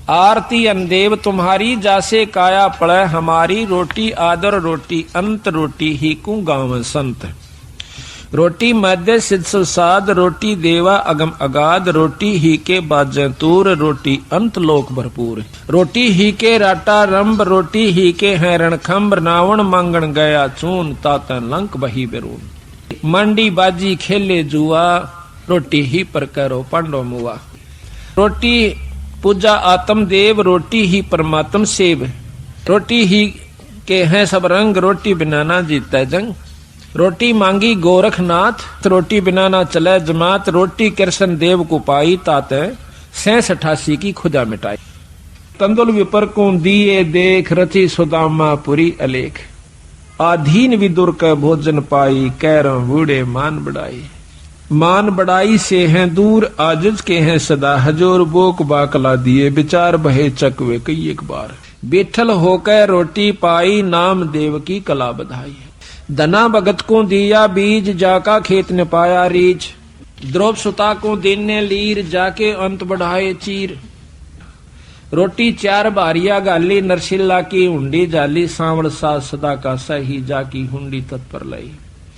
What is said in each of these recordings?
आरती अनदेव तुम्हारी जासे काया पड़े हमारी, रोटी आदर रोटी अंत रोटी ही कु गाँव संत। रोटी मध्य सिद्ध सुसाद, रोटी देवा अगम अगाध, रोटी ही के बाजे तूर, रोटी अंत लोक भरपूर। रोटी ही के राटा रंभ, रोटी ही के है रणखंभ, रावण मांगण गया चून, तातन लंक बही बेरून। मंडी बाजी खेले जुआ, रोटी ही पर करो पांडव मुआ। रोटी पूजा आत्म देव, रोटी ही परमात्म सेव। रोटी ही के हैं सब रंग, रोटी बिना ना जीता जंग। रोटी मांगी गोरखनाथ, रोटी बिना ना चले जमात। रोटी कृष्ण देव को पाई, ताते 86 की खुदा मिटाई। तंदुल विपर को दिए देख, रची सुदामा पुरी अलेख। आधीन विदुर का भोजन पाई, कैरों बूढ़े मान बढ़ाई। मान बढ़ाई से हैं दूर, आजिज के हैं सदा हजूर। बोक बाकला दिए विचार, बहे चकवे कई एक बार। बैठल होकर रोटी पाई, नाम देव की कला बधाई। धना भगत को दिया बीज, जाका खेत ने पाया रीछ। द्रौप सुता को देने लीर, जाके अंत बढ़ाए चीर। रोटी 4 बारिया गाली, नरसिल्ला की हुंडी जाली। सांवड़ सा सदा का सही, जाकी हुंडी तत्पर लई।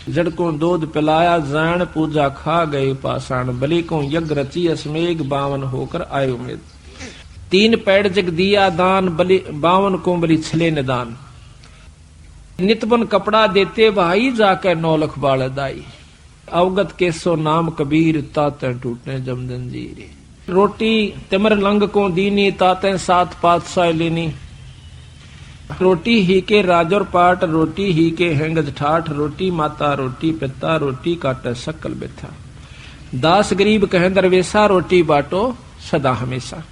जड़ को दूध पिलाया जान, पूजा खा गए पाषाण। बलि को यज्ञ रची असमेघ, 52 होकर आए उम्मीद। 3 पैड़ जग दिया दान, बलि 52 को बलि छले निदान। नितबन कपड़ा देते भाई, जाकर 9 लख बाल दाई। अवगत के सो नाम कबीर, ताते टूटने जम जंजीर। रोटी तिमर लंग को दीनी, ताते 7 पातशाह लेनी। रोटी ही के राजौर पाट, रोटी ही के हैंगज ठाठ। रोटी माता रोटी पिता, रोटी काटे सकल बेथा। दास गरीब कहें दरवेशा, रोटी बाटो सदा हमेशा।